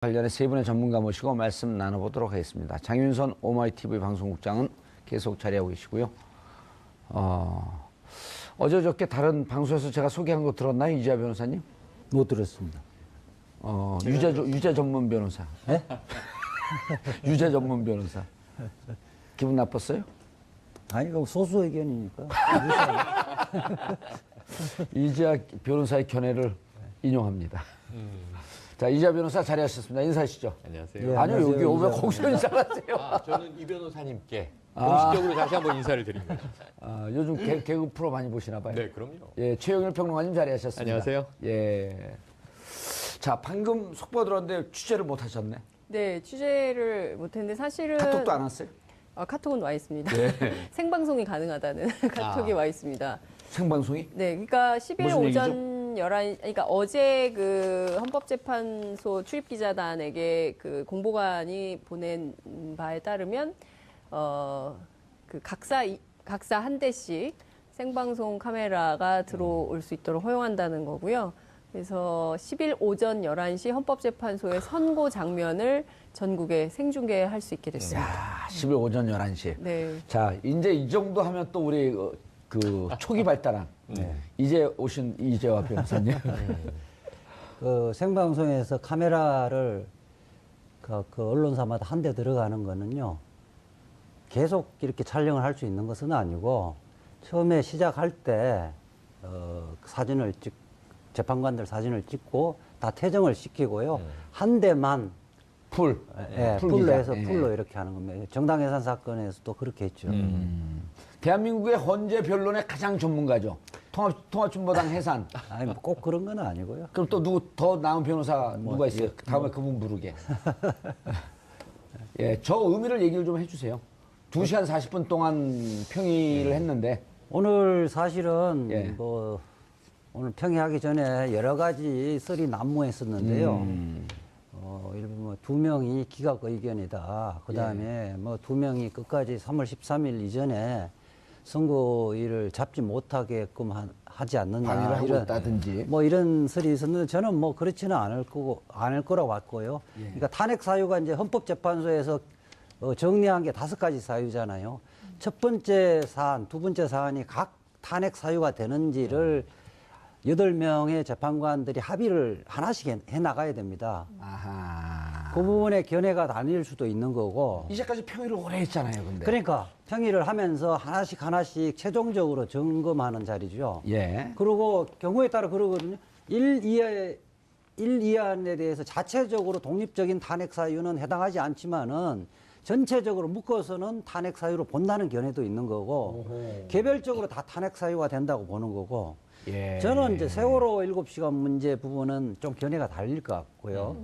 관련해 세 분의 전문가 모시고 말씀 나눠보도록 하겠습니다. 장윤선 오마이TV 방송국장은 계속 자리하고 계시고요. 어제 어저께 다른 방송에서 제가 소개한 거 들었나요? 이지아 변호사님? 못 들었습니다. 유죄 전문 변호사. 네? 유죄 전문 변호사. 기분 나빴어요? 아니, 이거 소수 의견이니까. 이지아 변호사의 견해를 인용합니다. 자, 이지아 변호사 자리하셨습니다. 인사하시죠. 안녕하세요. 예, 아니요, 안녕하세요, 여기 왜 이지아 거기서 인사하세요? 저는 이 변호사님께 공식적으로 다시 한번 인사를 드립니다. 요즘 개그 프로 많이 보시나 봐요. 네, 그럼요. 예, 최영일 평론가님 자리하셨습니다. 안녕하세요. 예. 자, 방금 속보 들었는데 취재를 못 하셨네. 네, 취재를 못했는데 사실은 카톡도 안 왔어요? 카톡은 와 있습니다. 네. 생방송이 가능하다는 카톡이 와 있습니다. 생방송이? 네, 그러니까 10일 무슨 오전 11시, 그러니까 어제 그 헌법재판소 출입기자단에게 그 공보관이 보낸 바에 따르면 그 각사 한 대씩 생방송 카메라가 들어올 수 있도록 허용한다는 거고요. 그래서 10일 오전 11시 헌법재판소의 선고 장면을 전국에 생중계할 수 있게 됐습니다. 야, 10일 오전 11시. 네. 자, 이제 이 정도 하면 또 우리 그 초기 발달한 이제 오신 이재화 변호사님. 그 생방송에서 카메라를 그 언론사마다 한 대 들어가는 거는요, 계속 이렇게 촬영을 할 수 있는 것은 아니고, 처음에 시작할 때, 사진을 재판관들 사진을 찍고 다 퇴정을 시키고요. 한 대만 풀. 풀로 기자. 해서 예. 풀로 이렇게 하는 겁니다. 정당해산 사건에서도 그렇게 했죠. 대한민국의 헌재 변론의 가장 전문가죠. 통합진보당 해산. 아니, 뭐꼭 그런 건 아니고요. 그럼 또 누구 더 나은 변호사 누가 있어요? 다음에 그분 부르게. 예, 저 의미를 얘기를 좀 해주세요. 2시간 40분 동안 평의를 했는데. 오늘 사실은 예. 뭐 오늘 평의하기 전에 여러 가지 썰이 난무했었는데요. 일부 뭐 2명이 기각 의견이다. 그 다음에 뭐 2명이 끝까지 3월 13일 이전에 선고일을 잡지 못하게끔 하지 않느냐. 방해를 하고 있다든지. 뭐 이런 설이 있었는데 저는 뭐 그렇지는 않을 거라고 봤고요. 그러니까 탄핵 사유가 이제 헌법재판소에서 정리한 게 5가지 사유잖아요. 첫 번째 사안, 두 번째 사안이 각 탄핵 사유가 되는지를 8명의 재판관들이 합의를 하나씩 해 나가야 됩니다. 아하. 그 부분에 견해가 나뉠 수도 있는 거고. 이제까지 평의를 오래 했잖아요, 근데. 그러니까 평의를 하면서 하나씩 최종적으로 점검하는 자리죠. 예. 그리고 경우에 따라 그러거든요. 1이안에 대해서 자체적으로 독립적인 탄핵 사유는 해당하지 않지만은 전체적으로 묶어서는 탄핵 사유로 본다는 견해도 있는 거고, 개별적으로 다 탄핵 사유가 된다고 보는 거고, 예. 저는 이제 세월호 7시간 문제 부분은 좀 견해가 달릴 것 같고요.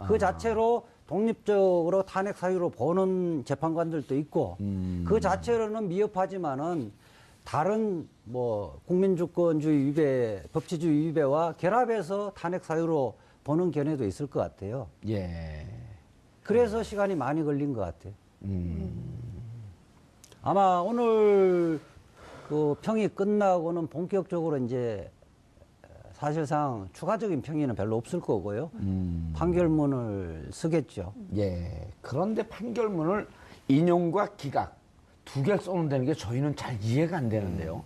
그 자체로 독립적으로 탄핵 사유로 보는 재판관들도 있고, 그 자체로는 미흡하지만은 다른 뭐 국민주권주의 위배, 법치주의 위배와 결합해서 탄핵 사유로 보는 견해도 있을 것 같아요. 예. 그래서 시간이 많이 걸린 것 같아요. 아마 오늘 그 평이 끝나고는 본격적으로 이제 사실상 추가적인 평의는 별로 없을 거고요. 판결문을 쓰겠죠. 예. 그런데 판결문을 인용과 기각 두 개를 써놓는다는 게 저희는 잘 이해가 안 되는데요.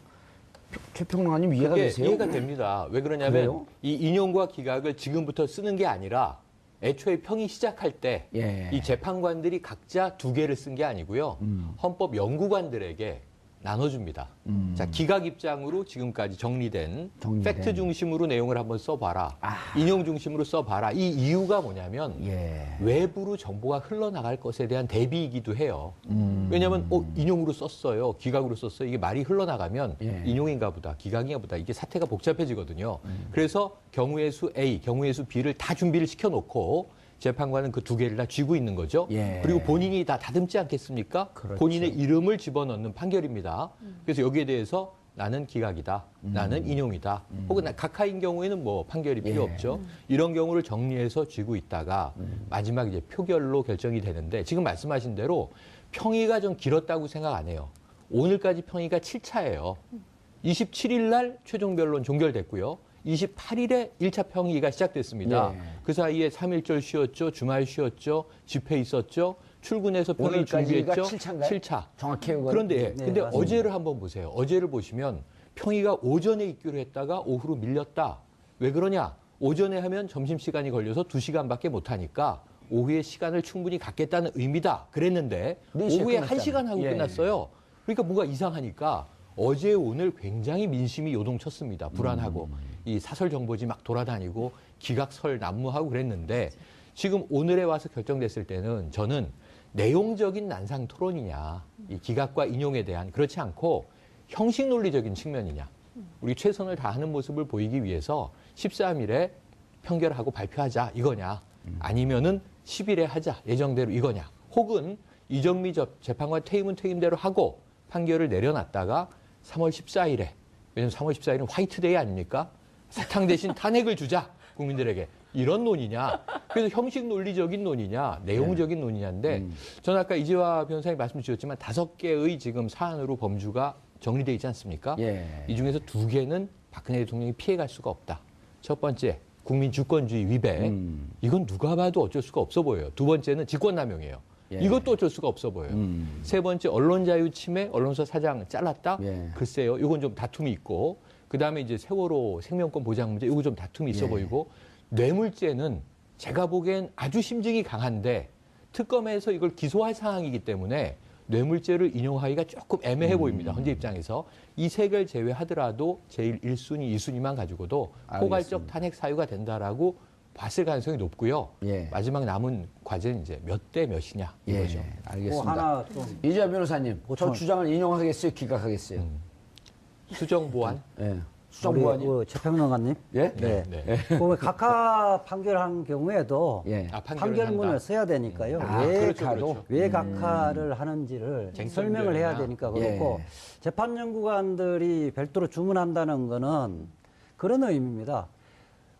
최평론가님 이해가 그게 되세요? 이해가 됩니다. 왜 그러냐면 그래요? 이 인용과 기각을 지금부터 쓰는 게 아니라 애초에 평이 시작할 때 이 예. 재판관들이 각자 2개를 쓴 게 아니고요. 헌법 연구관들에게 나눠줍니다. 자, 기각 입장으로 지금까지 정리된 팩트 중심으로 내용을 한번 써봐라. 인용 중심으로 써봐라. 이 이유가 뭐냐면 예. 외부로 정보가 흘러나갈 것에 대한 대비이기도 해요. 왜냐하면 인용으로 썼어요. 기각으로 썼어요. 이게 말이 흘러나가면 예. 인용인가 보다, 기각인가 보다. 이게 사태가 복잡해지거든요. 그래서 경우의 수 A, 경우의 수 B를 다 준비를 시켜놓고 재판관은 그 2개를 다 쥐고 있는 거죠. 예. 그리고 본인이 다 다듬지 않겠습니까? 그렇죠. 본인의 이름을 집어넣는 판결입니다. 그래서 여기에 대해서 나는 기각이다, 나는 인용이다, 혹은 각하인 경우에는 뭐 판결이 필요 예. 없죠. 이런 경우를 정리해서 쥐고 있다가 마지막 이제 표결로 결정이 되는데 지금 말씀하신 대로 평의가 좀 길었다고 생각 안 해요. 오늘까지 평의가 7차예요. 27일 날 최종 변론 종결됐고요. 28일에 1차 평의가 시작됐습니다. 예. 그 사이에 3.1절 쉬었죠. 주말 쉬었죠. 집회 있었죠. 출근해서 평의 오늘까지가 준비했죠. 7차인가요? 7차. 정확히 그건- 그런데 네, 근데 맞습니다. 어제를 한번 보세요. 어제를 보시면 평의가 오전에 있기로 했다가 오후로 밀렸다. 왜 그러냐? 오전에 하면 점심시간이 걸려서 2시간밖에 못 하니까 오후에 시간을 충분히 갖겠다는 의미다. 그랬는데 4시에 오후에 끝났잖아요. 1시간 하고 예. 끝났어요. 그러니까 뭔가 이상하니까 어제 오늘 굉장히 민심이 요동쳤습니다. 불안하고 이 사설 정보지 막 돌아다니고 기각설 난무하고 그랬는데 지금 오늘에 와서 결정됐을 때는 저는 내용적인 난상 토론이냐, 이 기각과 인용에 대한 그렇지 않고 형식 논리적인 측면이냐, 우리 최선을 다하는 모습을 보이기 위해서 13일에 평결하고 발표하자 이거냐, 아니면은 10일에 하자 예정대로 이거냐, 혹은 이정미 재판관 퇴임은 퇴임대로 하고 판결을 내려놨다가 3월 14일에, 왜냐면 3월 14일은 화이트데이 아닙니까? 사탕 대신 탄핵을 주자 국민들에게. 이런 논의냐, 그래서 형식 논리적인 논의냐, 내용적인 논의냐인데 저는 아까 이재화 변호사님 말씀 주셨지만 5개의 지금 사안으로 범주가 정리되어 있지 않습니까? 예. 이 중에서 2개는 박근혜 대통령이 피해갈 수가 없다. 첫 번째, 국민 주권주의 위배. 이건 누가 봐도 어쩔 수가 없어 보여요. 두 번째는 직권남용이에요. 예. 이것도 어쩔 수가 없어 보여요. 세 번째, 언론자유 침해, 언론사 사장 잘랐다? 예. 글쎄요, 이건 좀 다툼이 있고, 그 다음에 이제 세월호 생명권 보장 문제, 이거 좀 다툼이 있어 예. 보이고, 뇌물죄는 제가 보기엔 아주 심증이 강한데, 특검에서 이걸 기소할 사항이기 때문에 뇌물죄를 인용하기가 조금 애매해 보입니다. 헌재 입장에서. 이 세 개를 제외하더라도 제일 1순위, 2순위만 가지고도 포괄적 탄핵 사유가 된다라고 봤을 가능성이 높고요. 예. 마지막 남은 과제는 이제 몇 대 몇이냐 이거죠. 예, 알겠습니다. 뭐 하나 좀 이재화 변호사님, 저 보충- 주장을 인용하겠어요, 기각하겠어요? 수정 보완. 예. 수정보완이. 우리 최평론가님. 예? 네. 네. 그 각하 판결한 경우에도 예. 아, 판결을 판결문을 한다. 써야 되니까요. 아, 왜, 그렇죠, 그렇죠. 왜 각하를 하는지를 설명을 해야 되니까 그렇고 예. 재판연구관들이 별도로 주문한다는 거는 그런 의미입니다.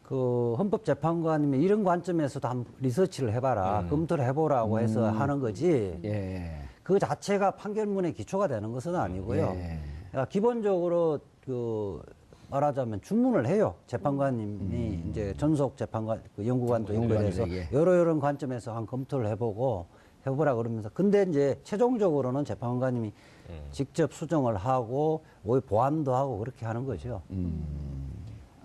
그 헌법재판관님이 이런 관점에서도 한번 리서치를 해봐라, 검토를 해보라고 해서 하는 거지. 예. 그 자체가 판결문의 기초가 되는 것은 아니고요. 예. 그러니까 기본적으로 그 말하자면 주문을 해요. 재판관님이 이제 전속 재판관, 그 연구관도 연결해서 연구관들에게. 여러 관점에서 한 검토를 해보라 그러면서. 근데 이제 최종적으로는 재판관님이 직접 수정을 하고 보완도 하고 그렇게 하는 거죠.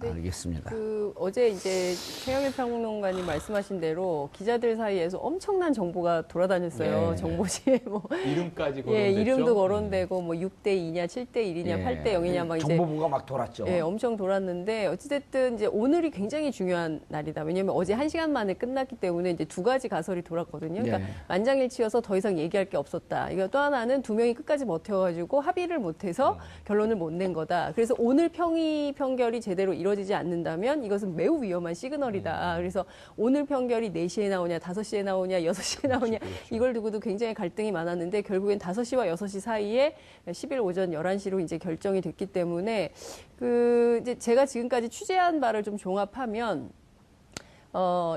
네. 알겠습니다. 그 어제 이제 최영일 평론가님 말씀하신 대로 기자들 사이에서 엄청난 정보가 돌아다녔어요. 예. 정보지에 뭐 이름까지 거론됐죠. 예, 이름도 거론되고 뭐 6대 2냐, 7대 1이냐, 예. 8대 0이냐 막 이제 정보부가 막 돌았죠. 예, 엄청 돌았는데 어찌됐든 이제 오늘이 굉장히 중요한 날이다. 왜냐하면 어제 1시간 만에 끝났기 때문에 이제 2가지 가설이 돌았거든요. 그러니까 예. 만장일치여서 더 이상 얘기할 게 없었다. 이거 또 하나는 2명이 끝까지 버텨가지고 합의를 못해서 결론을 못 낸 거다. 그래서 오늘 평의 판결이 제대로 이루어지지 않는다면 이것은 매우 위험한 시그널이다. 그래서 오늘 판결이 4시에 나오냐, 5시에 나오냐, 6시에 나오냐 이걸 두고도 굉장히 갈등이 많았는데 결국엔 5시와 6시 사이에 10일 오전 11시로 이제 결정이 됐기 때문에 그 이제 제가 지금까지 취재한 바를 좀 종합하면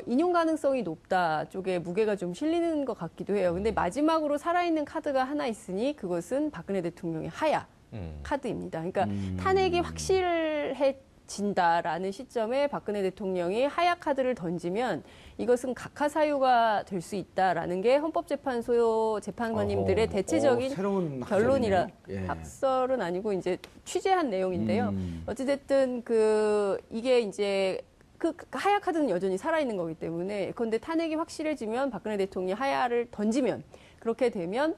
인용 가능성이 높다 쪽에 무게가 좀 실리는 것 같기도 해요. 근데 마지막으로 살아있는 카드가 하나 있으니 그것은 박근혜 대통령의 하야 카드입니다. 그러니까 탄핵이 확실해진다라는 시점에 박근혜 대통령이 하야 카드를 던지면 이것은 각하 사유가 될 수 있다라는 게 헌법재판소 재판관님들의 대체적인 새로운 결론이라 학설이네요. 예. 학설은 아니고 이제 취재한 내용인데요. 어찌됐든 이게 이제 그 하야 카드는 여전히 살아있는 거기 때문에 그런데 탄핵이 확실해지면 박근혜 대통령이 하야를 던지면 그렇게 되면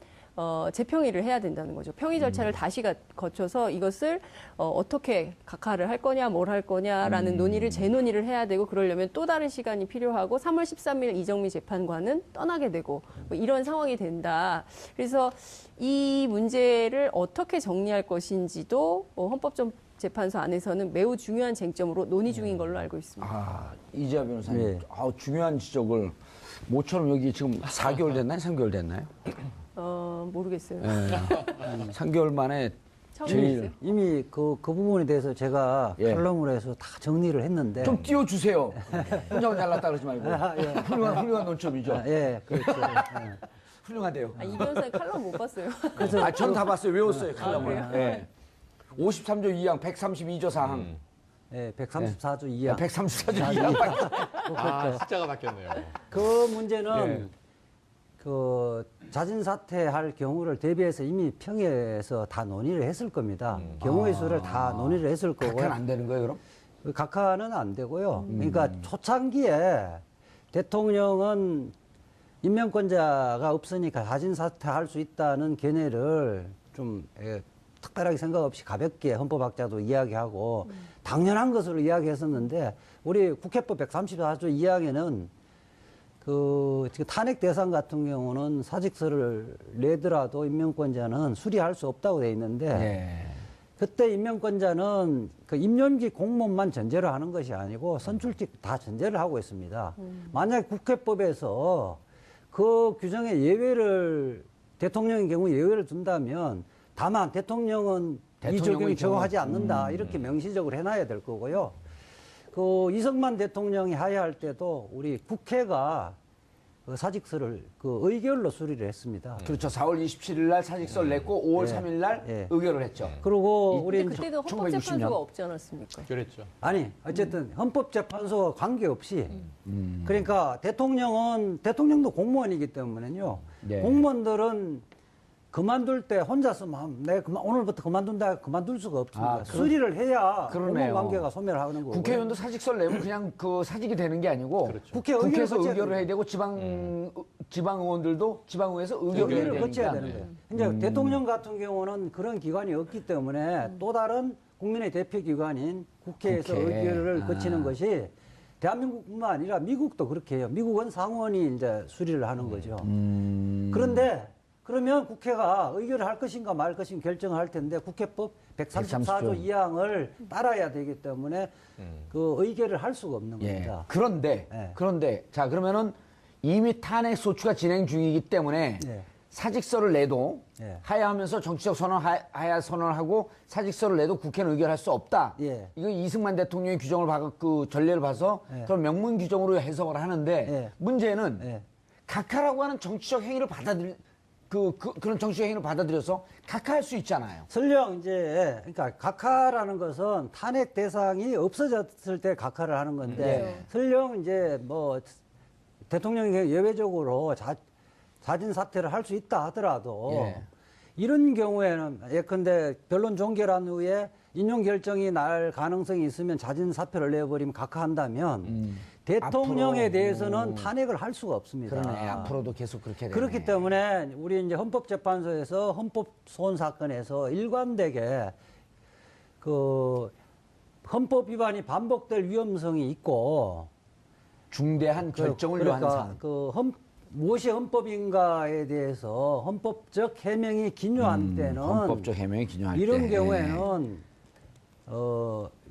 재평의를 해야 된다는 거죠. 평의 절차를 다시 거쳐서 이것을 어떻게 각하를 할 거냐, 뭘 할 거냐라는 논의를 재논의를 해야 되고 그러려면 또 다른 시간이 필요하고 3월 13일 이정미 재판관은 떠나게 되고 뭐 이런 상황이 된다. 그래서 이 문제를 어떻게 정리할 것인지도 헌법재판소 안에서는 매우 중요한 쟁점으로 논의 중인 걸로 알고 있습니다. 아, 이재화 변호사님. 네. 중요한 지적을 모처럼 여기 지금 4개월 됐나요? 3개월 됐나요? 모르겠어요. 예. 3개월 만에 처음 제일 봤어요. 이미 그 부분에 대해서 제가 예. 칼럼을 해서 다 정리를 했는데. 좀 띄워주세요. 혼자만 잘났다 그러지 말고. 아, 예. 훌륭한 논점이죠. 예, 그렇죠. 예. 훌륭하대요. 이 변호사님 칼럼 못 봤어요. 저는 다 봤어요. 외웠어요, 칼럼을. 그래요? 예. 53조 2항, 132조 4항. 예, 134조 2항. 134조 이하. 아, 숫자가 바뀌었네요. 그 문제는 그 자진 사퇴할 경우를 대비해서 이미 평의에서 다 논의를 했을 겁니다. 경우의 수를 다 논의를 했을 거고요. 각하는 안 되는 거예요, 그럼? 그 각하는 안 되고요. 그러니까 초창기에 대통령은 임명권자가 없으니까 자진 사퇴할 수 있다는 견해를 좀 특별하게 생각 없이 가볍게 헌법학자도 이야기하고 당연한 것으로 이야기했었는데 우리 국회법 134조 2항에는 그 탄핵 대상 같은 경우는 사직서를 내더라도 임명권자는 수리할 수 없다고 돼 있는데 예. 그때 임명권자는 그 임용직 공무원만 전제로 하는 것이 아니고 선출직 다 전제를 하고 있습니다. 만약 국회법에서 그 규정에 예외를 대통령의 경우 예외를 둔다면 다만 대통령은 이 적용이 적용하지 않는다 이렇게 명시적으로 해놔야 될 거고요. 그 이승만 대통령이 하야할 때도 우리 국회가 그 사직서를 그 의결로 수리를 했습니다. 그렇죠. 4월 27일 날 사직서를 냈고 5월 3일 날 의결을 했죠. 그리고 근데 우리 그때도 1960년. 헌법재판소가 없지 않았습니까? 그랬죠. 아니 어쨌든 헌법재판소와 관계없이 그러니까 대통령도 공무원이기 때문에요. 예. 공무원들은 그만둘 때 혼자서 오늘부터 그만둔다 그만둘 수가 없습니다. 수리를 해야 그러네요. 공무원 관계가 소멸하는 거고. 국회의원도 사직서를 내면 그냥 그 사직이 되는 게 아니고 그렇죠. 국회에서 거쳐야 의결을 돼요. 해야 되고 지방 의원들도 지방의회에서 의결을 해야 의결을 거쳐야 되니까. 되는 거예요. 이제 대통령 같은 경우는 그런 기관이 없기 때문에 또 다른 국민의 대표 기관인 국회에서 국회. 의결을 거치는 것이 대한민국뿐만 아니라 미국도 그렇게 해요. 미국은 상원이 이제 수리를 하는 거죠. 그런데 그러면 국회가 의결을 할 것인가 말 것인가 결정을 할 텐데 국회법 134조 2항을 따라야 되기 때문에 그 의결을 할 수가 없는 예. 겁니다. 그런데 자 그러면은 이미 탄핵 소추가 진행 중이기 때문에 예. 사직서를 내도 예. 하야하면서 정치적 선언 하야 선언을 하고 사직서를 내도 국회는 의결할 수 없다. 예. 이거 이승만 대통령의 규정을 그 전례를 봐서 예. 그런 명문 규정으로 해석을 하는데 예. 문제는 예. 각하라고 하는 정치적 행위를 그런 정치적 행위를 받아들여서 각하할 수 있잖아요. 설령 이제 그러니까 각하라는 것은 탄핵 대상이 없어졌을 때 각하를 하는 건데 네. 설령 이제 뭐 대통령이 예외적으로 자진 사퇴를 할 수 있다 하더라도 예. 이런 경우에는 예컨대 변론 종결한 후에 인용 결정이 날 가능성이 있으면 자진 사표를 내버리면 각하한다면 대통령에 앞으로, 대해서는 탄핵을 할 수가 없습니다. 그러네. 앞으로도 계속 그렇게 되네. 그렇기 때문에 우리 이제 헌법재판소에서 헌법 소원 사건에서 일관되게 그 헌법 위반이 반복될 위험성이 있고 중대한 결정을 요한 사안. 무엇이 헌법인가에 대해서 헌법적 해명이 기묘한 때는 헌법적 해명이 기념할 이런 때. 경우에는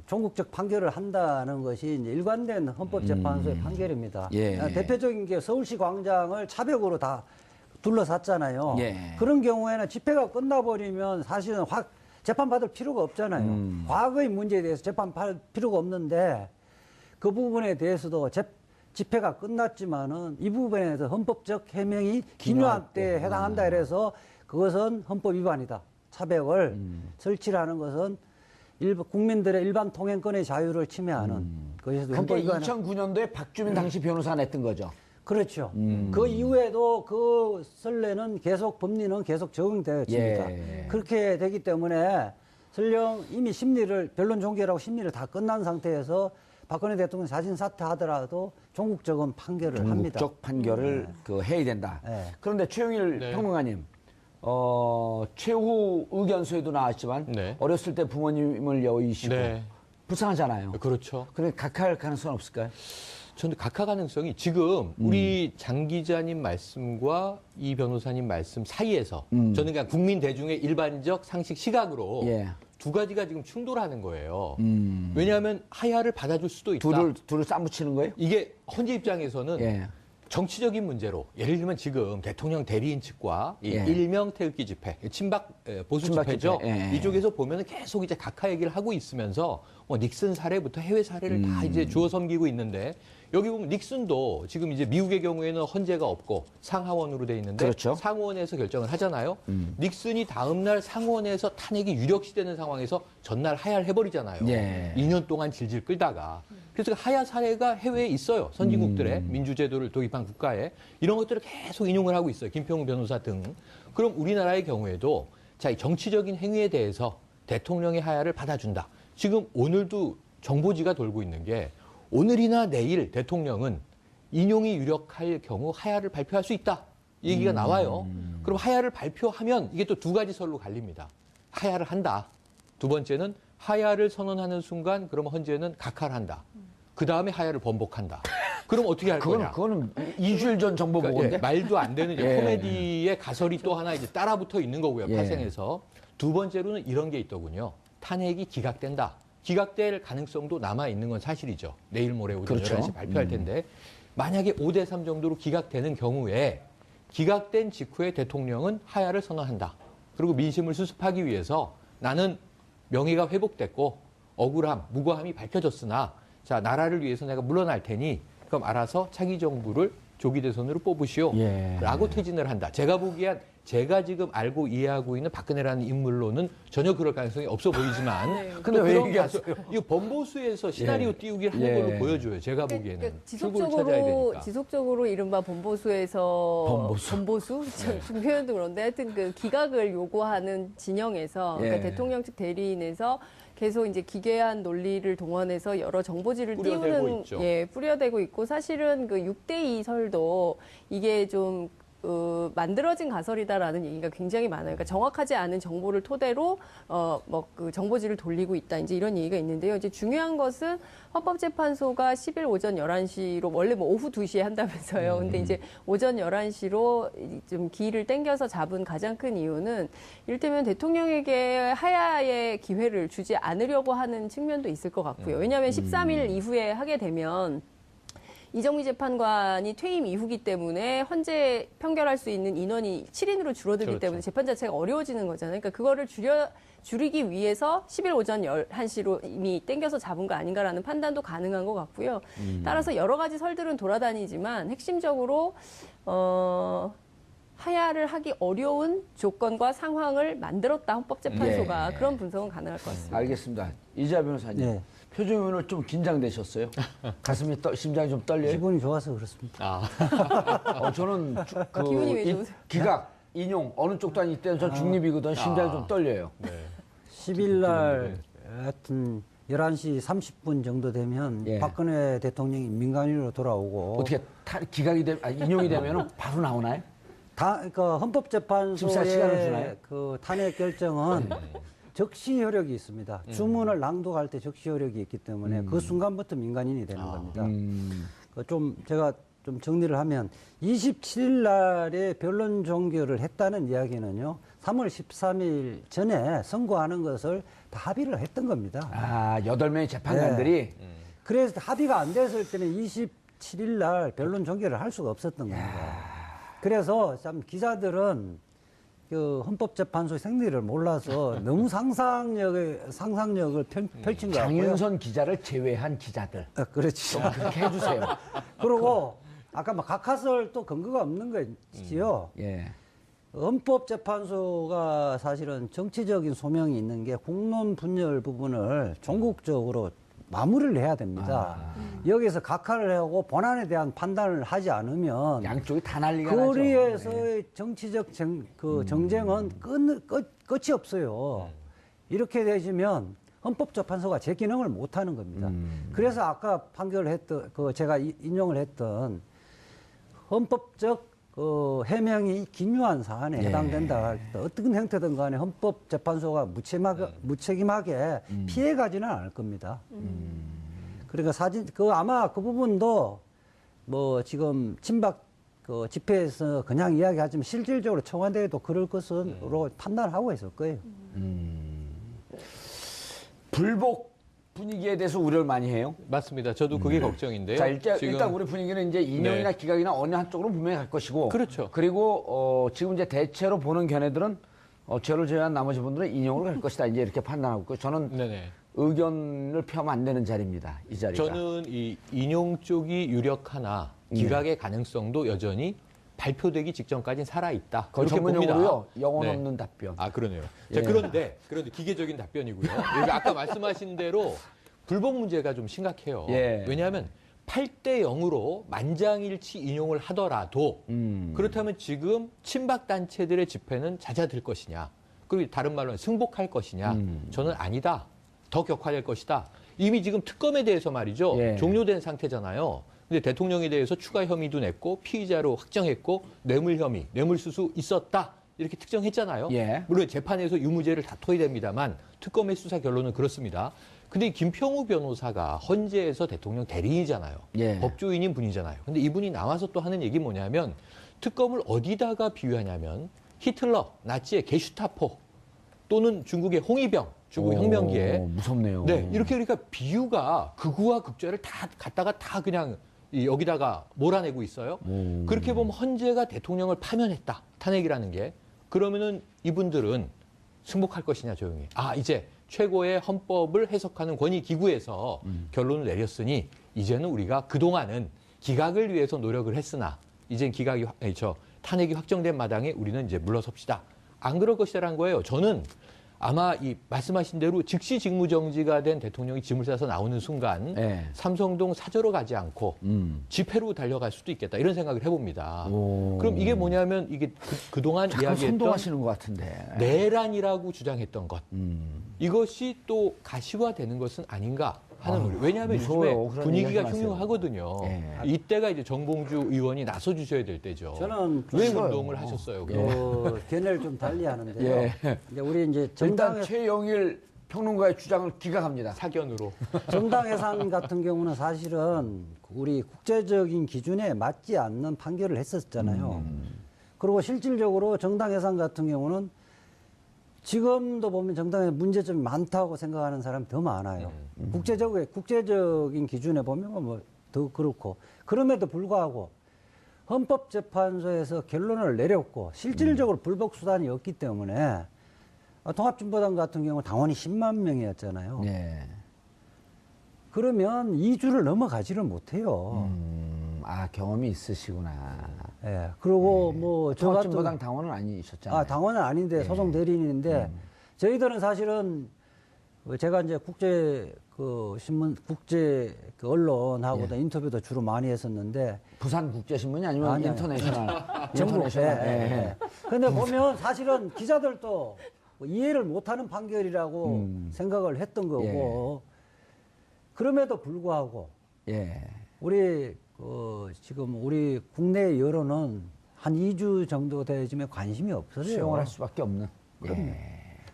종국적 판결을 한다는 것이 이제 일관된 헌법재판소의 판결입니다. 예. 대표적인 게 서울시 광장을 차벽으로 다 둘러쌌잖아요. 예. 그런 경우에는 집회가 끝나버리면 사실은 재판받을 필요가 없잖아요. 과거의 문제에 대해서 재판받을 필요가 없는데 그 부분에 대해서도 집회가 끝났지만은 이 부분에서 헌법적 해명이 기묘한 때에 해당한다 이래서 그것은 헌법 위반이다. 차벽을 설치를 하는 것은 국민들의 일반 통행권의 자유를 침해하는 것에서 그러니까 헌법 위반. 2009년도에 박주민 당시 변호사가 냈던 거죠. 그렇죠. 그 이후에도 그 선례는 계속 법리는 계속 적용되어집니다. 예. 그렇게 되기 때문에 설령 이미 변론 종결하고 심리를 다 끝난 상태에서 박근혜 대통령 자진 사퇴하더라도 종국적인 판결을 합니다. 종국적 판결을 해야 된다. 네. 그런데 최용일 네. 평론가님, 최후 의견서에도 나왔지만 네. 어렸을 때 부모님을 여의시고 네. 불쌍하잖아요. 그렇죠. 그런데 각하할 가능성은 없을까요? 저는 각하 가능성이 지금 우리 장 기자님 말씀과 이 변호사님 말씀 사이에서 저는 그냥 국민 대중의 일반적 상식 시각으로 예. 두 가지가 지금 충돌하는 거예요. 왜냐하면 하야를 받아줄 수도 있다. 둘을 싸붙이는 거예요? 이게 헌재 입장에서는 예. 정치적인 문제로 예를 들면 지금 대통령 대리인 측과 이 예. 일명 태극기 집회, 보수 친박 집회죠. 집회, 예. 이쪽에서 보면은 계속 이제 각하 얘기를 하고 있으면서 뭐 닉슨 사례부터 해외 사례를 다 이제 주워 섬기고 있는데 여기 보면 닉슨도 지금 이제 미국의 경우에는 헌재가 없고 상하원으로 돼 있는데 그렇죠. 상원에서 결정을 하잖아요. 닉슨이 다음날 상원에서 탄핵이 유력시되는 상황에서 전날 하야해버리잖아요. 예. 2년 동안 질질 끌다가. 그래서 하야 사례가 해외에 있어요. 선진국들의 민주제도를 도입한 국가에. 이런 것들을 계속 인용을 하고 있어요. 김평우 변호사 등. 그럼 우리나라의 경우에도 자, 이 정치적인 행위에 대해서 대통령의 하야를 받아준다. 지금 오늘도 정보지가 돌고 있는 게 오늘이나 내일 대통령은 인용이 유력할 경우 하야를 발표할 수 있다. 이 얘기가 나와요. 그럼 하야를 발표하면 이게 또 두 가지 설로 갈립니다. 하야를 한다. 두 번째는 하야를 선언하는 순간 그러면 헌재는 각하를 한다. 그 다음에 하야를 번복한다. 그럼 어떻게 할 거냐? 그거는 2주일 전 정보 그러니까, 보고인데. 예, 말도 안 되는 이제 예. 코미디의 가설이 또 하나 이제 따라붙어 있는 거고요. 예. 파생해서. 두 번째로는 이런 게 있더군요. 탄핵이 기각된다. 기각될 가능성도 남아 있는 건 사실이죠. 내일 모레 오전 그렇죠. 11시 발표할 텐데 만약에 5대3 정도로 기각되는 경우에 기각된 직후에 대통령은 하야를 선언한다. 그리고 민심을 수습하기 위해서 나는 명예가 회복됐고 억울함, 무고함이 밝혀졌으나 자, 나라를 위해서 내가 물러날 테니 그럼 알아서 차기 정부를 조기 대선으로 뽑으시오. 예. 라고 퇴진을 한다. 제가 보기엔 제가 지금 알고 이해하고 있는 박근혜라는 인물로는 전혀 그럴 가능성이 없어 보이지만 네. 근데 또 왜 그런 얘기하세요? 이거 번보수에서 시나리오 예. 띄우기를 하는 예. 걸로 보여줘요. 제가 보기에는. 그러니까 출구를 찾아야 되니까. 지속적으로 이른바 번보수에서 번보수? 좀 표현도 그런데 하여튼 그 기각을 요구하는 진영에서 예. 그러니까 대통령 측 대리인에서 계속 이제 기괴한 논리를 동원해서 여러 정보지를 뿌려대고 띄우는 있죠. 예, 뿌려대고 있고 사실은 그 6대2 설도 이게 좀 만들어진 가설이다라는 얘기가 굉장히 많아요. 그러니까 정확하지 않은 정보를 토대로 그 정보지를 돌리고 있다. 이제 이런 얘기가 있는데요. 이제 중요한 것은 헌법재판소가 10일 오전 11시로 원래 뭐 오후 2시에 한다면서요. 근데 이제 오전 11시로 좀 기일을 땡겨서 잡은 가장 큰 이유는 이를테면 대통령에게 하야의 기회를 주지 않으려고 하는 측면도 있을 것 같고요. 왜냐하면 13일 이후에 하게 되면 이정미 재판관이 퇴임 이후기 때문에 헌재 판결할 수 있는 인원이 7인으로 줄어들기 그렇죠. 때문에 재판 자체가 어려워지는 거잖아요. 그러니까 그거를 줄이기 위해서 10일 오전 11시로 이미 땡겨서 잡은 거 아닌가라는 판단도 가능한 것 같고요. 따라서 여러 가지 설들은 돌아다니지만 핵심적으로 하야를 하기 어려운 조건과 상황을 만들었다 헌법재판소가 예. 그런 분석은 가능할 것 같습니다. 알겠습니다. 이재하 변호사님. 예. 표정이 오늘 좀 긴장되셨어요? 가슴이 심장이 좀 떨려요? 기분이 좋아서 그렇습니다. 아, 저는 그 기분이 왜 좋으세요? 기각, 인용 어느 쪽도 아니기 때문에 전 중립이거든. 심장이 좀 떨려요. 네. 10일 날 하여튼 11시 30분 정도 되면 예. 박근혜 대통령이 민간인으로 돌아오고 어떻게 기각이 인용이 되면 바로 나오나요? 그러니까 심사 시간을 주나요? 헌법재판소의 그 탄핵 결정은 적시 효력이 있습니다. 주문을 낭독할 때 적시 효력이 있기 때문에 그 순간부터 민간인이 되는 겁니다. 제가 좀 정리를 하면 27일 날에 변론 종결을 했다는 이야기는요. 3월 13일 전에 선고하는 것을 다 합의를 했던 겁니다. 아, 8명의 재판관들이 그래서 합의가 안 됐을 때는 27일 날 변론 종결을 할 수가 없었던 겁니다. 그래서 참 기자들은 그 헌법재판소 생리를 몰라서 너무 상상력을 펼친 것 같고요. 장윤선 기자를 제외한 기자들. 그렇죠. 그렇게 해주세요. 그리고 아까 막 각하설 또 근거가 없는 거지요. 예. 헌법재판소가 사실은 정치적인 소명이 있는 게 공론 분열 부분을 종국적으로 마무리를 해야 됩니다. 여기서 각하를 하고 본안에 대한 판단을 하지 않으면 양쪽이 다 난리가 나죠. 거리에서의 정치적 정쟁은 끝이 없어요. 이렇게 되시면 헌법재판소가 제 기능을 못 하는 겁니다. 그래서 아까 판결을 했던, 제가 인용을 했던 헌법적 해명이 기묘한 사안에 해당된다 할 때 어떤 형태든 간에 헌법재판소가 무책임하게 피해가지는 않을 겁니다. 그러니까 아마 그 부분도 뭐 지금 친박 집회에서 그냥 이야기하지만 실질적으로 청와대에도 그럴 것으로 판단하고 있을 거예요. 불복 분위기에 대해서 우려를 많이 해요. 맞습니다. 저도 그게 걱정인데요. 자, 지금 일단 우리 분위기는 이제 인용이나 네. 기각이나 어느 한쪽으로 분명히 갈 것이고. 그렇죠. 그리고 지금 이제 대체로 보는 견해들은 저를 제외한 나머지 분들은 인용으로 갈 것이다. 이제 이렇게 판단하고 있고 저는 네네. 의견을 표하면 안 되는 자리입니다. 이 자리가. 저는 이 인용 쪽이 유력하나 기각의 가능성도 여전히 발표되기 직전까지는 살아있다. 그걸 그렇게 봅니다. 전문용어로요. 영혼 네. 없는 답변. 아, 그러네요. 예. 자, 그런데 기계적인 답변이고요. 여기 아까 말씀하신 대로 불복 문제가 좀 심각해요. 예. 왜냐하면 8대 0으로 만장일치 인용을 하더라도 그렇다면 지금 친박 단체들의 집회는 잦아들 것이냐. 그리고 다른 말로는 승복할 것이냐. 저는 아니다. 더 격화될 것이다. 이미 지금 특검에 대해서 말이죠. 예. 종료된 상태잖아요. 근데 대통령에 대해서 추가 혐의도 냈고 피의자로 확정했고 뇌물 혐의, 뇌물수수 있었다. 이렇게 특정했잖아요. 예. 물론 재판에서 유무죄를 다퉈야 됩니다만 특검의 수사 결론은 그렇습니다. 근데 김평우 변호사가 헌재에서 대통령 대리인이잖아요. 예. 법조인인 분이잖아요. 근데 이분이 나와서 또 하는 얘기 뭐냐면 특검을 어디다가 비유하냐면 히틀러, 나치의 게슈타포 또는 중국의 홍위병, 중국 혁명기에 무섭네요. 네, 이렇게 그러니까 비유가 극우와 극좌를 다 갖다가 다 그냥 여기다가 몰아내고 있어요. 그렇게 보면 헌재가 대통령을 파면했다. 탄핵이라는 게. 그러면은 이분들은 승복할 것이냐 조용히. 아, 이제 최고의 헌법을 해석하는 권위기구에서 결론을 내렸으니 이제는 우리가 그동안은 기각을 위해서 노력을 했으나 이젠 탄핵이 확정된 마당에 우리는 이제 물러섭시다. 안 그럴 것이라는 거예요. 저는 아마 이 말씀하신 대로 즉시 직무정지가 된 대통령이 짐을 싸서 나오는 순간 네. 삼성동 사저로 가지 않고 집회로 달려갈 수도 있겠다 이런 생각을 해봅니다. 오. 그럼 이게 뭐냐면 이게 그동안 잠깐 이야기했던 선동하시는 것 같은데. 내란이라고 주장했던 것 이것이 또 가시화되는 것은 아닌가 하는 우려. 왜냐하면 무서워요. 요즘에 그런 분위기가 얘기 하지 마세요. 흉흉하거든요. 예. 이때가 이제 정봉주 의원이 나서 주셔야 될 때죠. 저는 왜 싫어요. 운동을 하셨어요? 그럼? 견해를 좀 달리 하는데요. 예. 이제 우리 이제 일단 최영일 평론가의 주장을 기각합니다. 사견으로. 정당 해산 같은 경우는 사실은 우리 국제적인 기준에 맞지 않는 판결을 했었잖아요. 그리고 실질적으로 정당 해산 같은 경우는 지금도 보면 정당에 문제점이 많다고 생각하는 사람이 더 많아요. 국제적인 기준에 보면 뭐 더 그렇고 그럼에도 불구하고 헌법재판소에서 결론을 내렸고 실질적으로 불복 수단이 없기 때문에 통합진보당 같은 경우 당원이 10만 명이었잖아요. 네. 그러면 2주를 넘어가지를 못해요. 아, 경험이 있으시구나. 예. 그리고 뭐 저 같은 통합진보당 당원은 아니셨잖아요. 당원은 아닌데 소송 대리인인데 저희들은 사실은 제가 이제 국제 그 신문 국제 그 언론하고도 인터뷰도 주로 많이 했었는데 부산국제신문이 아니면 아니, 인터내셔널. 전국 인터내셔널. 예. 근데 보면 사실은 기자들도 뭐 이해를 못하는 판결이라고 생각을 했던 거고 그럼에도 불구하고 예. 우리 지금 우리 국내 여론은 한 2주 정도 되지면 관심이 없어요. 수용을 할 수밖에 없는.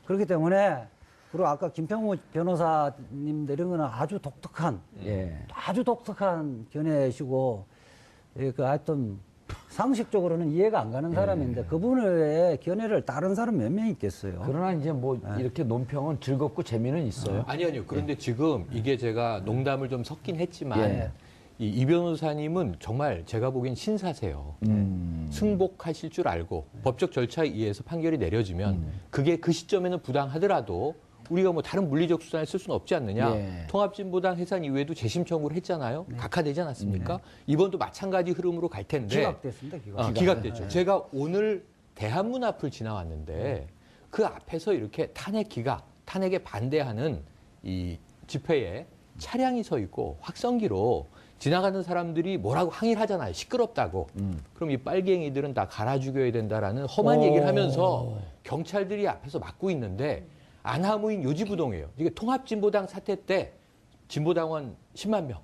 그렇기 때문에 그리고 아까 김평우 변호사님들 이런 거는 아주 독특한 견해시고 그 하여튼 상식적으로는 이해가 안 가는 사람인데 그분의 견해를 다른 사람 몇 명 있겠어요. 그러나 이제 뭐 이렇게 논평은 즐겁고 재미는 있어요. 아니요. 그런데 지금 이게 제가 농담을 좀 섞긴 했지만 예. 이 변호사님은 정말 제가 보기엔 신사세요. 승복하실 줄 알고 법적 절차에 의해서 판결이 내려지면 그게 그 시점에는 부당하더라도 우리가 뭐 다른 물리적 수단을 쓸 수는 없지 않느냐. 예. 통합진보당 해산 이후에도 재심 청구를 했잖아요. 각하되지 않았습니까? 이번도 마찬가지 흐름으로 갈 텐데. 기각됐습니다. 기각됐죠. 제가 오늘 대한문 앞을 지나왔는데 그 앞에서 이렇게 탄핵 기각, 탄핵에 반대하는 이 집회에 차량이 서 있고 확성기로 지나가는 사람들이 뭐라고 항의를 하잖아요. 시끄럽다고. 그럼 이 빨갱이들은 다 갈아 죽여야 된다라는 험한 얘기를 하면서 경찰들이 앞에서 막고 있는데 안하무인 요지부동이에요. 이게 통합진보당 사태 때 진보당원 10만 명.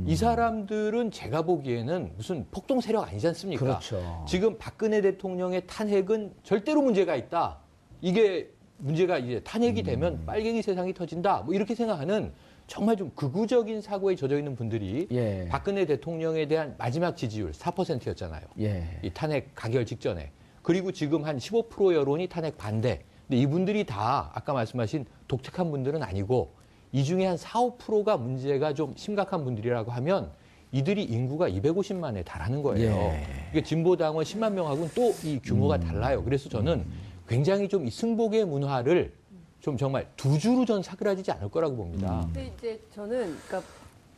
이 사람들은 제가 보기에는 무슨 폭동 세력 아니지 않습니까? 그렇죠. 지금 박근혜 대통령의 탄핵은 절대로 문제가 있다. 이게 문제가 이제 탄핵이 되면 빨갱이 세상이 터진다. 뭐 이렇게 생각하는 정말 좀 극우적인 사고에 젖어 있는 분들이 예. 박근혜 대통령에 대한 마지막 지지율 4%였잖아요. 예. 이 탄핵 가결 직전에. 그리고 지금 한 15% 여론이 탄핵 반대. 근데 이분들이 다 아까 말씀하신 독특한 분들은 아니고 이 중에 한 4, 5%가 문제가 좀 심각한 분들이라고 하면 이들이 인구가 250만에 달하는 거예요. 예. 이게 진보당원 10만 명하고는 또 이 규모가 달라요. 그래서 저는 굉장히 좀 이 승복의 문화를 좀 정말 두 주로 전 사그라지지 않을 거라고 봅니다. 근데 이제 저는 그러니까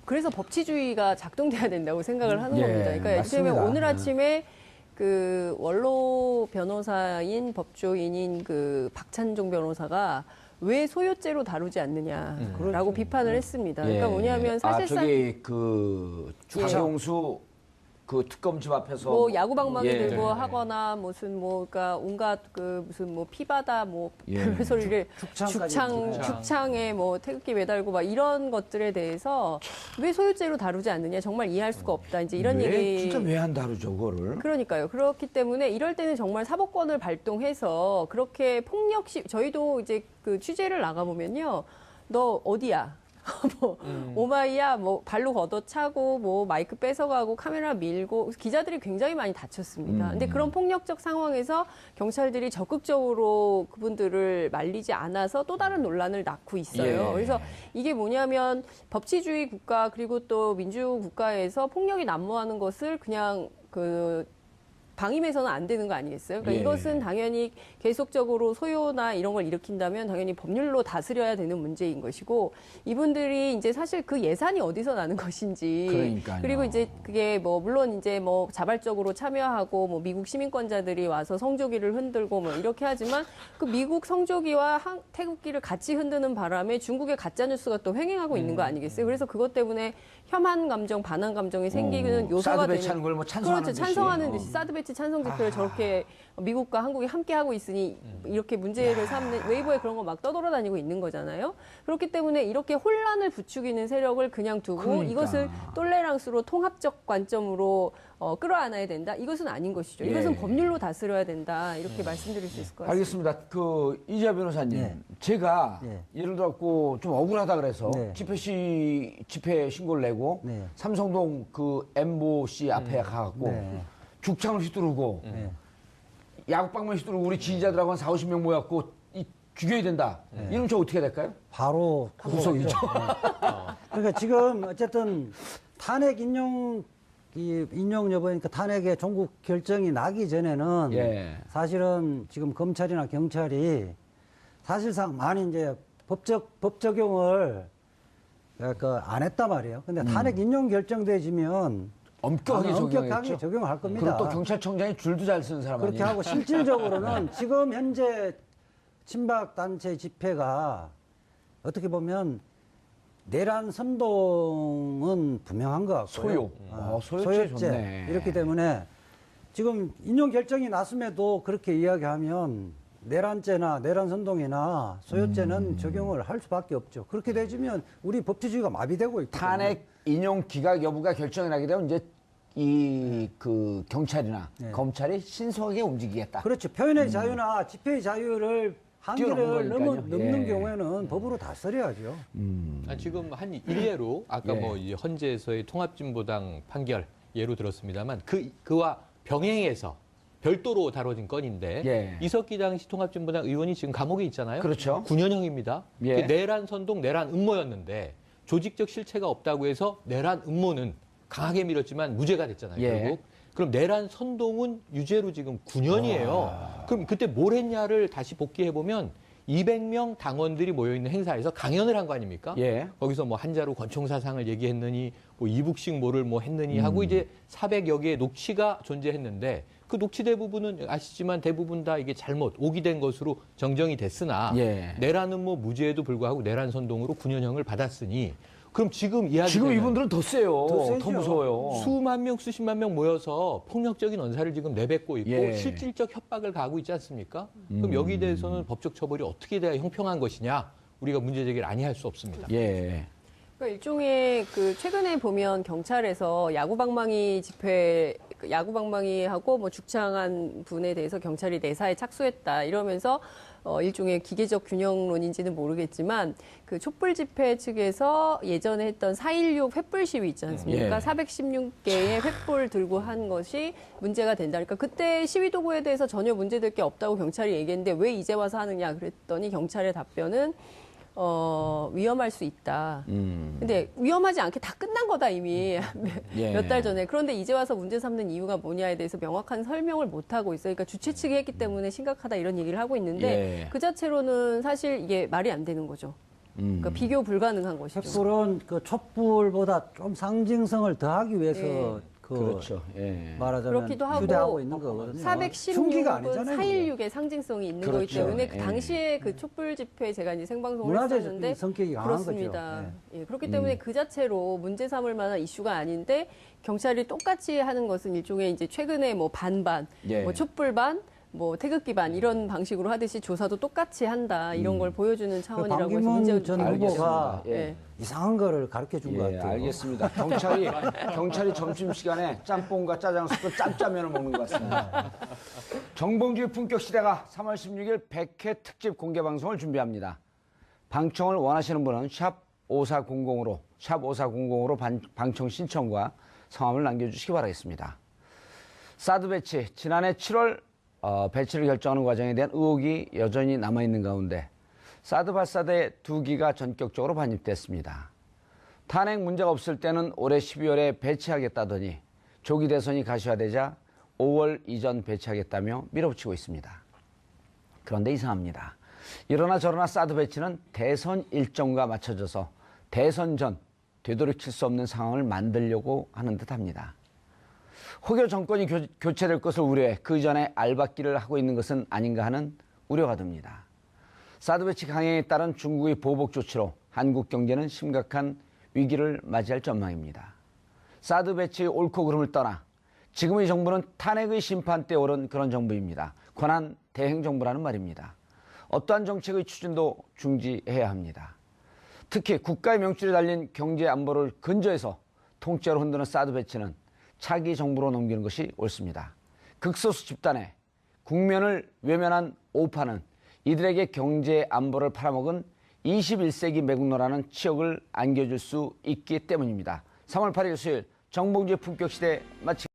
그래서 법치주의가 작동돼야 된다고 생각을 하는 예, 겁니다. 그러니까 예를 들면 맞습니다. 오늘 아침에 그 원로 변호사인 법조인인 그 박찬종 변호사가 왜 소요죄로 다루지 않느냐라고 비판을 했습니다. 그러니까 뭐냐면 사실상 저기 그 주경수 그 특검집 앞에서 뭐 야구방망이 예. 들고 하거나 무슨 뭐 그러니까 온갖 그 무슨 뭐 피바다 뭐 예. 별 소리를 죽창까지 죽창에 뭐 태극기 매달고 막 이런 것들에 대해서 왜 소유죄로 다루지 않느냐 정말 이해할 수가 없다. 이제 이런 얘기. 진짜 왜 안 다루죠 그거를? 그러니까요. 그렇기 때문에 이럴 때는 정말 사법권을 발동해서 그렇게 폭력시 저희도 이제 그 취재를 나가 보면요. 너 어디야? 뭐 오마이야 뭐 발로 걷어차고 뭐 마이크 뺏어가고 카메라 밀고 기자들이 굉장히 많이 다쳤습니다. 근데 그런 폭력적 상황에서 경찰들이 적극적으로 그분들을 말리지 않아서 또 다른 논란을 낳고 있어요. 예. 그래서 이게 뭐냐면 법치주의 국가 그리고 또 민주 국가에서 폭력이 난무하는 것을 그냥 그 방임해서는 안 되는 거 아니겠어요? 그러니까 예. 이것은 당연히 계속적으로 소요나 이런 걸 일으킨다면 당연히 법률로 다스려야 되는 문제인 것이고 이분들이 이제 사실 그 예산이 어디서 나는 것인지 그러니까요. 그리고 이제 그게 뭐 물론 이제 뭐 자발적으로 참여하고 뭐 미국 시민권자들이 와서 성조기를 흔들고 뭐 이렇게 하지만 그 미국 성조기와 태극기를 같이 흔드는 바람에 중국의 가짜 뉴스가 또 횡행하고 있는 거 아니겠어요? 그래서 그것 때문에 혐한 감정, 반한 감정이 생기는 요소가 사드 되는 배치하는 걸 뭐 찬성하는 그렇죠. 듯이. 찬성하는 듯이 사드 배치 찬성 집회를 저렇게 미국과 한국이 함께 하고 있으니 이렇게 문제를 삼는 웨이보에 그런 거 막 떠돌아다니고 있는 거잖아요. 그렇기 때문에 이렇게 혼란을 부추기는 세력을 그냥 두고 그러니까. 이것을 똘레랑스로 통합적 관점으로 끌어안아야 된다. 이것은 아닌 것이죠. 예. 이것은 법률로 다스려야 된다. 이렇게 말씀드릴 수 있을 것 같습니다. 알겠습니다. 그 이재하 변호사님, 네. 제가 네. 예를 들어갖고 좀 억울하다 그래서 네. 집회 신고를 내고 네. 삼성동 그 MBC 앞에 가갖고 네. 죽창을 휘두르고 네. 야구방망이 휘두르고 우리 지지자들하고 한 40~50명 모였고 죽여야 된다. 이러면 저 어떻게 될까요? 바로 구속이죠. 그러니까 지금 어쨌든 탄핵 인용 여부니까 탄핵의 종국 결정이 나기 전에는 예. 사실은 지금 검찰이나 경찰이 사실상 많이 이제 법 적용을 안 했단 말이에요. 근데 탄핵 인용 결정돼지면 엄격하게 적용했죠. 적용을 할 겁니다. 그리고 또 경찰청장이 줄도 잘 쓰는 사람 그렇게 아니에요? 하고 실질적으로는 지금 현재 친박 단체 집회가 어떻게 보면 내란 선동은 분명한 것 같고요. 소요죄 좋네. 이렇기 때문에 지금 인용 결정이 났음에도 그렇게 이야기하면 내란죄나 내란 선동이나 소요죄는 적용을 할 수밖에 없죠. 그렇게 되면 우리 법치주의가 마비되고 있거든요. 탄핵 인용 기각 여부가 결정이 나게 되면 이제 그 경찰이나 네. 검찰이 신속하게 움직이겠다. 그렇죠. 표현의 자유나 집회의 자유를 한계를 뛰어넘은 거니까요. 넘는 예. 경우에는 법으로 다스려야죠. 지금 한 일례로 아까 예. 뭐 이제 헌재에서의 통합진보당 판결 예로 들었습니다만 그와 병행해서 별도로 다뤄진 건인데 예. 이석기 당시 통합진보당 의원이 지금 감옥에 있잖아요. 그렇죠. 9년형입니다. 예. 내란 선동, 내란 음모였는데 조직적 실체가 없다고 해서 내란 음모는 강하게 밀었지만 무죄가 됐잖아요. 예. 결국. 그럼 내란 선동은 유죄로 지금 9년이에요. 그럼 그때 뭘 했냐를 다시 복귀해 보면 200명 당원들이 모여 있는 행사에서 강연을 한 거 아닙니까? 예. 거기서 뭐 한자로 권총 사상을 얘기했느니 뭐 이북식 뭐를 뭐 했느니 하고 이제 400여 개의 녹취가 존재했는데 그 녹취 대부분은 아시지만 대부분 다 이게 잘못 오기된 것으로 정정이 됐으나 예. 내란은 뭐 무죄에도 불구하고 내란 선동으로 9년형을 받았으니 그럼 지금 이야기 지금 이분들은 더 세요. 더 세죠. 더 무서워요. 수만 명, 수십만 명 모여서 폭력적인 언사를 지금 내뱉고 있고 예. 실질적 협박을 가하고 있지 않습니까? 그럼 여기에 대해서는 법적 처벌이 어떻게 돼야 형평한 것이냐? 우리가 문제 제기를 아니할 수 없습니다. 예. 그러니까 일종의 그 최근에 보면 경찰에서 야구방망이하고 뭐 죽창한 분에 대해서 경찰이 내사에 착수했다 이러면서 일종의 기계적 균형론인지는 모르겠지만 그 촛불 집회 측에서 예전에 했던 4.16 횃불 시위 있지 않습니까? 예. 416개의 횃불 들고 한 것이 문제가 된다. 그러니까 그때 시위 도구에 대해서 전혀 문제될 게 없다고 경찰이 얘기했는데 왜 이제 와서 하느냐 그랬더니 경찰의 답변은 위험할 수 있다. 근데 위험하지 않게 다 끝난 거다 이미 예. 몇 달 전에. 그런데 이제 와서 문제 삼는 이유가 뭐냐에 대해서 명확한 설명을 못 하고 있어요. 그러니까 주최 측이 했기 때문에 심각하다 이런 얘기를 하고 있는데 예. 그 자체로는 사실 이게 말이 안 되는 거죠. 그러니까 비교 불가능한 것이죠. 촛불은 그 촛불보다 좀 상징성을 더하기 위해서 네. 그렇죠. 예. 말하자면 그렇기도 하고 휴대하고 있는 거거든요. 흉기가 416은 아니잖아요. 4.16의 상징성이 있는 거기 그렇죠. 때문에 그 예. 당시에 그 촛불 집회 제가 이제 생방송을 문화재적인 했었는데 성격이 강한 그렇습니다. 거죠. 예, 그렇기 때문에 그 자체로 문제 삼을 만한 이슈가 아닌데 경찰이 똑같이 하는 것은 일종의 이제 최근에 뭐 반반, 예. 뭐 촛불 반, 뭐 태극기 반 이런 방식으로 하듯이 조사도 똑같이 한다 이런 걸 보여주는 차원이라고 해서 반기문 문제 전 알겠습니다. 후보가 예. 이상한 거를 가르쳐 준 것 예, 같아요. 알겠습니다. 경찰이 점심시간에 짬뽕과 짜장 수프 짬짜면을 먹는 것 같습니다. 정봉주의 품격 시대가 3월 16일 100회 특집 공개 방송을 준비합니다. 방청을 원하시는 분은 샵 5400으로 방청 신청과 성함을 남겨주시기 바라겠습니다. 사드 배치, 지난해 7월 배치를 결정하는 과정에 대한 의혹이 여전히 남아있는 가운데 사드 발사대 2기가 전격적으로 반입됐습니다. 탄핵 문제가 없을 때는 올해 12월에 배치하겠다더니 조기 대선이 가시화되자 5월 이전 배치하겠다며 밀어붙이고 있습니다. 그런데 이상합니다. 이러나 저러나 사드 배치는 대선 일정과 맞춰져서 대선 전 되돌이킬 수 없는 상황을 만들려고 하는 듯합니다. 혹여 정권이 교체될 것을 우려해 그 이전에 알박기를 하고 있는 것은 아닌가 하는 우려가 듭니다. 사드 배치 강행에 따른 중국의 보복 조치로 한국 경제는 심각한 위기를 맞이할 전망입니다. 사드 배치의 옳고 그름을 떠나 지금의 정부는 탄핵의 심판대에 오른 그런 정부입니다. 권한 대행 정부라는 말입니다. 어떠한 정책의 추진도 중지해야 합니다. 특히 국가의 명줄이 달린 경제 안보를 근저에서 통째로 흔드는 사드 배치는 차기 정부로 넘기는 것이 옳습니다. 극소수 집단의 국면을 외면한 오파는 이들에게 경제 안보를 팔아먹은 21세기 매국노라는 치욕을 안겨줄 수 있기 때문입니다. 3월 8일 수요일 정봉주의 품격시대 마치